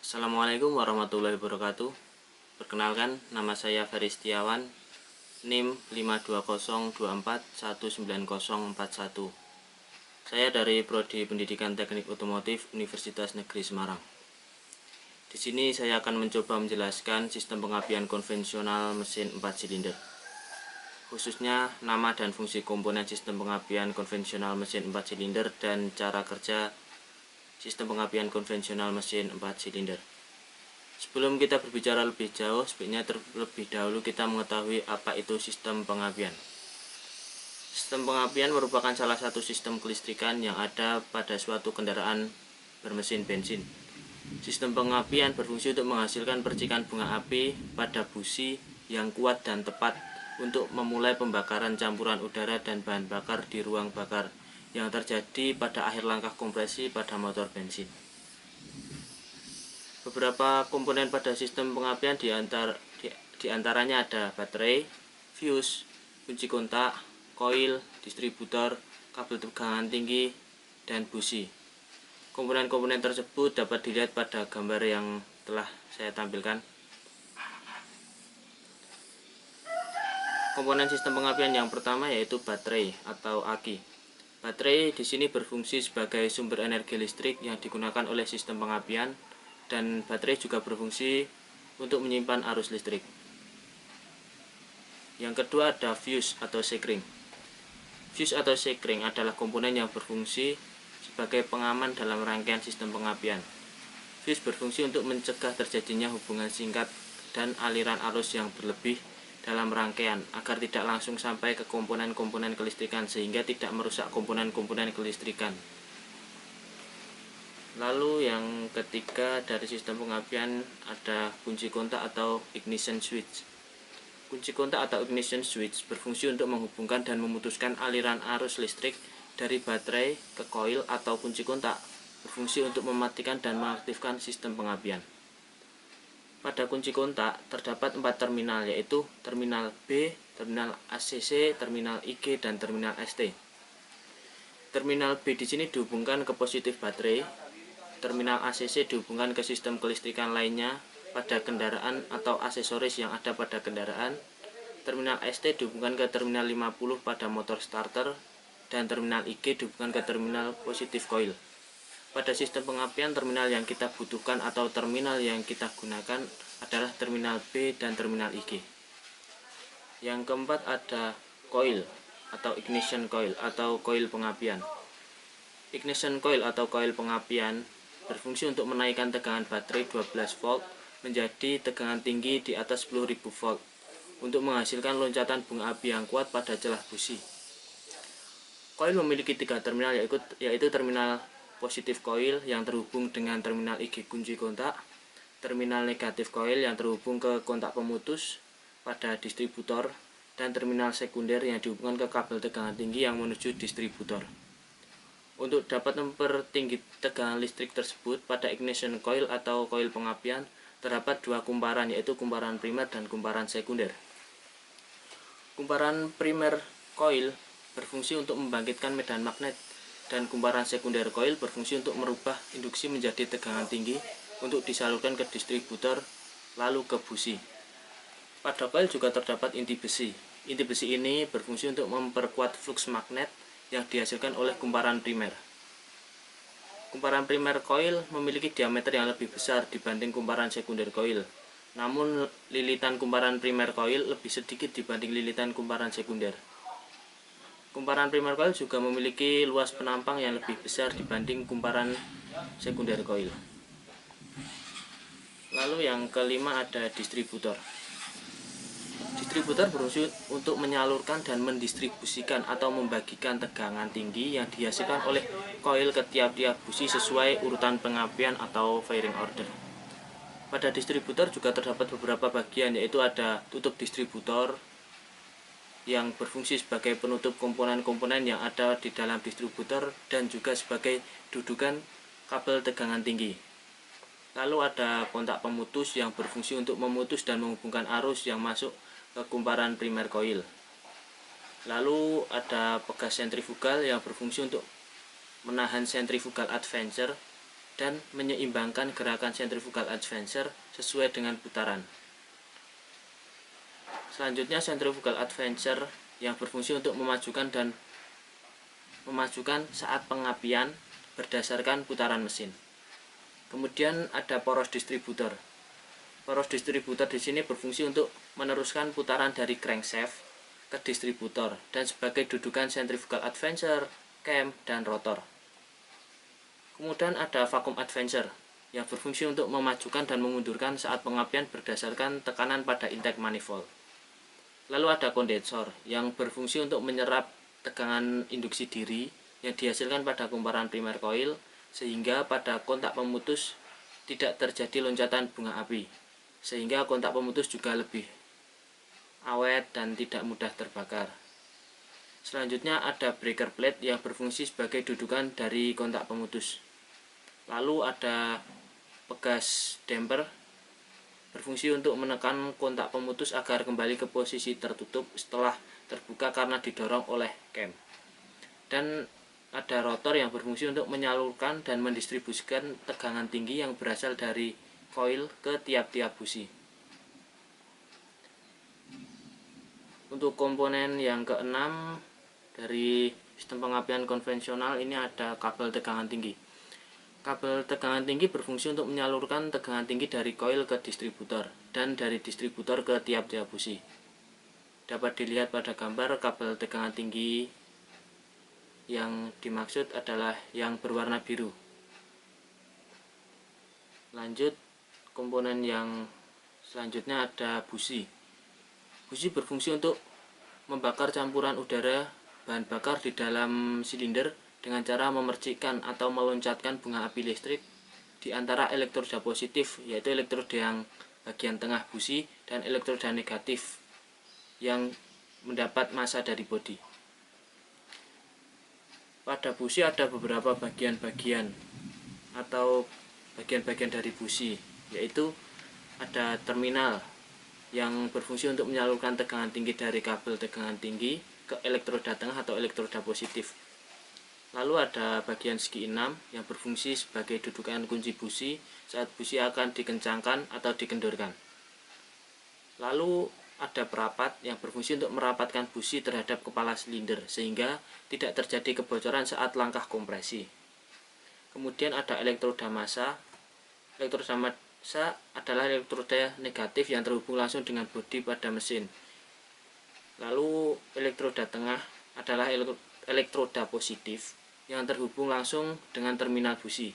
Assalamualaikum warahmatullahi wabarakatuh. Perkenalkan, nama saya Ferry Setiawan, NIM 52024190041. Saya dari Prodi Pendidikan Teknik Otomotif Universitas Negeri Semarang. Di sini saya akan mencoba menjelaskan sistem pengapian konvensional mesin 4 silinder. Khususnya nama dan fungsi komponen sistem pengapian konvensional mesin 4 silinder dan cara kerja sistem pengapian konvensional mesin 4 silinder. Sebelum kita berbicara lebih jauh, sebaiknya terlebih dahulu kita mengetahui apa itu sistem pengapian. Sistem pengapian merupakan salah satu sistem kelistrikan yang ada pada suatu kendaraan bermesin bensin. Sistem pengapian berfungsi untuk menghasilkan percikan bunga api pada busi yang kuat dan tepat untuk memulai pembakaran campuran udara dan bahan bakar di ruang bakar yang terjadi pada akhir langkah kompresi pada motor bensin. Beberapa komponen pada sistem pengapian diantaranya ada baterai, fuse, kunci kontak, koil, distributor, kabel tegangan tinggi, dan busi. Komponen-komponen tersebut dapat dilihat pada gambar yang telah saya tampilkan. Komponen sistem pengapian yang pertama yaitu baterai atau aki. Baterai di sini berfungsi sebagai sumber energi listrik yang digunakan oleh sistem pengapian, dan baterai juga berfungsi untuk menyimpan arus listrik. Yang kedua ada fuse atau sekring. Fuse atau sekring adalah komponen yang berfungsi sebagai pengaman dalam rangkaian sistem pengapian. Fuse berfungsi untuk mencegah terjadinya hubungan singkat dan aliran arus yang berlebih dalam rangkaian agar tidak langsung sampai ke komponen-komponen kelistrikan sehingga tidak merusak komponen-komponen kelistrikan. Lalu yang ketiga dari sistem pengapian ada kunci kontak atau ignition switch. Kunci kontak atau ignition switch berfungsi untuk menghubungkan dan memutuskan aliran arus listrik dari baterai ke koil atau kunci kontak, berfungsi untuk mematikan dan mengaktifkan sistem pengapian. Pada kunci kontak terdapat 4 terminal, yaitu terminal B, terminal ACC, terminal IG, dan terminal ST. Terminal B di sini dihubungkan ke positif baterai. Terminal ACC dihubungkan ke sistem kelistrikan lainnya pada kendaraan atau aksesoris yang ada pada kendaraan. Terminal ST dihubungkan ke terminal 50 pada motor starter, dan terminal IG dihubungkan ke terminal positif coil. Pada sistem pengapian, terminal yang kita butuhkan atau terminal yang kita gunakan adalah terminal B dan terminal IG. Yang keempat ada coil atau ignition coil atau coil pengapian. Ignition coil atau coil pengapian berfungsi untuk menaikkan tegangan baterai 12 volt menjadi tegangan tinggi di atas 10.000 volt untuk menghasilkan loncatan bunga api yang kuat pada celah busi. Coil memiliki 3 terminal, yaitu terminal positif coil yang terhubung dengan terminal IG kunci kontak, terminal negatif coil yang terhubung ke kontak pemutus pada distributor, dan terminal sekunder yang dihubungkan ke kabel tegangan tinggi yang menuju distributor. Untuk dapat mempertinggi tegangan listrik tersebut, pada ignition coil atau coil pengapian terdapat 2 kumparan, yaitu kumparan primer dan kumparan sekunder. Kumparan primer coil berfungsi untuk membangkitkan medan magnet, dan kumparan sekunder coil berfungsi untuk merubah induksi menjadi tegangan tinggi untuk disalurkan ke distributor lalu ke busi. Pada coil juga terdapat inti besi. Inti besi ini berfungsi untuk memperkuat flux magnet yang dihasilkan oleh kumparan primer. Kumparan primer coil memiliki diameter yang lebih besar dibanding kumparan sekunder coil. Namun lilitan kumparan primer coil lebih sedikit dibanding lilitan kumparan sekunder. Kumparan primer coil juga memiliki luas penampang yang lebih besar dibanding kumparan sekunder coil. Lalu yang kelima ada distributor. Distributor berfungsi untuk menyalurkan dan mendistribusikan atau membagikan tegangan tinggi yang dihasilkan oleh coil ke tiap-tiap busi sesuai urutan pengapian atau firing order. Pada distributor juga terdapat beberapa bagian, yaitu ada tutup distributor yang berfungsi sebagai penutup komponen-komponen yang ada di dalam distributor dan juga sebagai dudukan kabel tegangan tinggi. Lalu ada kontak pemutus yang berfungsi untuk memutus dan menghubungkan arus yang masuk ke kumparan primer coil. Lalu ada pegas sentrifugal yang berfungsi untuk menahan centrifugal advance dan menyeimbangkan gerakan centrifugal advancer sesuai dengan putaran. Selanjutnya centrifugal advancer yang berfungsi untuk memajukan saat pengapian berdasarkan putaran mesin. Kemudian ada poros distributor. Poros distributor di sini berfungsi untuk meneruskan putaran dari crankshaft ke distributor dan sebagai dudukan centrifugal advancer, cam, dan rotor. Kemudian ada vacuum advancer yang berfungsi untuk memajukan dan memundurkan saat pengapian berdasarkan tekanan pada intake manifold. Lalu ada kondensor yang berfungsi untuk menyerap tegangan induksi diri yang dihasilkan pada kumparan primer coil sehingga pada kontak pemutus tidak terjadi loncatan bunga api, sehingga kontak pemutus juga lebih awet dan tidak mudah terbakar. Selanjutnya ada breaker plate yang berfungsi sebagai dudukan dari kontak pemutus. Lalu ada pegas damper berfungsi untuk menekan kontak pemutus agar kembali ke posisi tertutup setelah terbuka karena didorong oleh cam. Dan ada rotor yang berfungsi untuk menyalurkan dan mendistribusikan tegangan tinggi yang berasal dari coil ke tiap-tiap busi. Untuk komponen yang keenam dari sistem pengapian konvensional ini ada kabel tegangan tinggi. Kabel tegangan tinggi berfungsi untuk menyalurkan tegangan tinggi dari coil ke distributor dan dari distributor ke tiap-tiap busi. Dapat dilihat pada gambar kabel tegangan tinggi yang dimaksud adalah yang berwarna biru. Lanjut, komponen yang selanjutnya ada busi. Busi berfungsi untuk membakar campuran udara bahan bakar di dalam silinder dengan cara memercikkan atau meloncatkan bunga api listrik di antara elektroda positif, yaitu elektroda yang bagian tengah busi, dan elektroda negatif yang mendapat massa dari bodi. Pada busi ada beberapa bagian-bagian atau bagian-bagian dari busi, yaitu ada terminal yang berfungsi untuk menyalurkan tegangan tinggi dari kabel tegangan tinggi ke elektroda tengah atau elektroda positif. Lalu ada bagian segi 6 yang berfungsi sebagai dudukan kunci busi saat busi akan dikencangkan atau dikendorkan. Lalu ada perapat yang berfungsi untuk merapatkan busi terhadap kepala silinder sehingga tidak terjadi kebocoran saat langkah kompresi. Kemudian ada elektroda massa. Elektroda massa adalah elektroda negatif yang terhubung langsung dengan bodi pada mesin. Lalu elektroda tengah adalah elektroda positif yang terhubung langsung dengan terminal busi.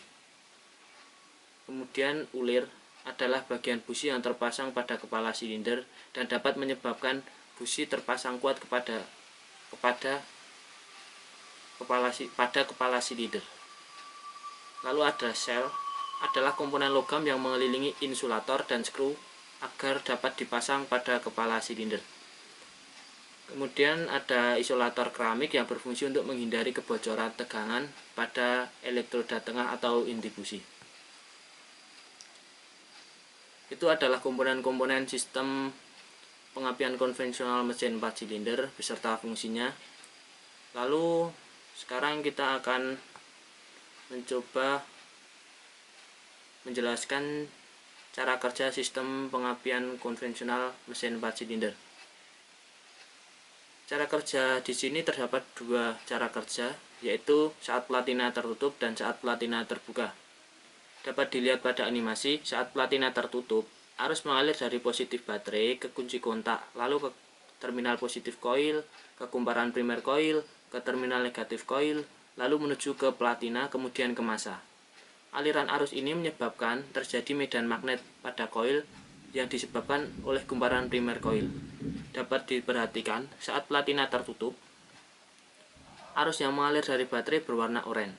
Kemudian ulir adalah bagian busi yang terpasang pada kepala silinder dan dapat menyebabkan busi terpasang kuat pada kepala silinder. Lalu ada sel, adalah komponen logam yang mengelilingi insulator dan skru agar dapat dipasang pada kepala silinder. Kemudian ada isolator keramik yang berfungsi untuk menghindari kebocoran tegangan pada elektroda tengah atau inti busi. Itu adalah komponen-komponen sistem pengapian konvensional mesin 4 silinder beserta fungsinya. Lalu sekarang kita akan mencoba menjelaskan cara kerja sistem pengapian konvensional mesin 4 silinder. Cara kerja di sini terdapat dua cara kerja, yaitu saat platina tertutup dan saat platina terbuka. Dapat dilihat pada animasi, saat platina tertutup, arus mengalir dari positif baterai ke kunci kontak, lalu ke terminal positif coil, ke kumparan primer coil, ke terminal negatif coil, lalu menuju ke platina, kemudian ke massa. Aliran arus ini menyebabkan terjadi medan magnet pada coil yang disebabkan oleh kumparan primer coil. Dapat diperhatikan saat platina tertutup, arus yang mengalir dari baterai berwarna oranye.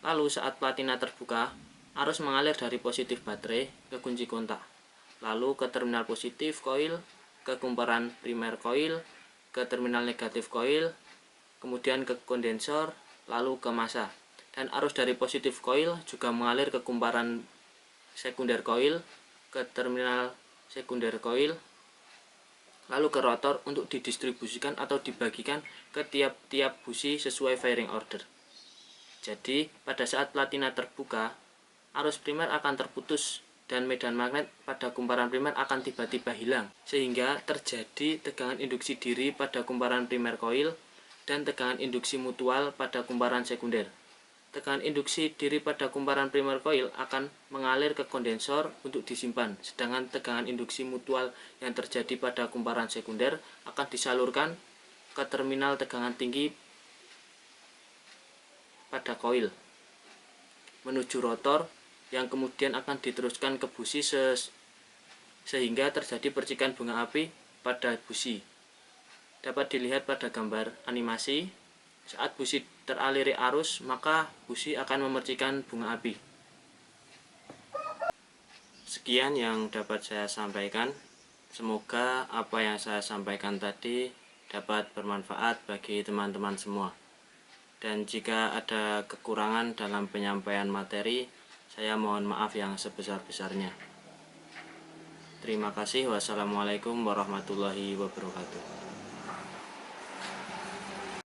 Lalu saat platina terbuka, arus mengalir dari positif baterai ke kunci kontak, lalu ke terminal positif coil, ke kumparan primer coil, ke terminal negatif coil, kemudian ke kondensor, lalu ke massa. Dan arus dari positif coil juga mengalir ke kumparan sekunder coil, ke terminal sekunder coil, lalu ke rotor untuk didistribusikan atau dibagikan ke tiap-tiap busi sesuai firing order. Jadi, pada saat platina terbuka, arus primer akan terputus dan medan magnet pada kumparan primer akan tiba-tiba hilang, sehingga terjadi tegangan induksi diri pada kumparan primer koil dan tegangan induksi mutual pada kumparan sekunder. Tegangan induksi diri pada kumparan primer koil akan mengalir ke kondensor untuk disimpan, sedangkan tegangan induksi mutual yang terjadi pada kumparan sekunder akan disalurkan ke terminal tegangan tinggi pada koil menuju rotor yang kemudian akan diteruskan ke busi sehingga terjadi percikan bunga api pada busi. Dapat dilihat pada gambar animasi, saat busi teraliri arus maka busi akan memercikan bunga api. Sekian yang dapat saya sampaikan. Semoga apa yang saya sampaikan tadi dapat bermanfaat bagi teman-teman semua. Dan jika ada kekurangan dalam penyampaian materi, saya mohon maaf yang sebesar-besarnya. Terima kasih. Wassalamualaikum warahmatullahi wabarakatuh.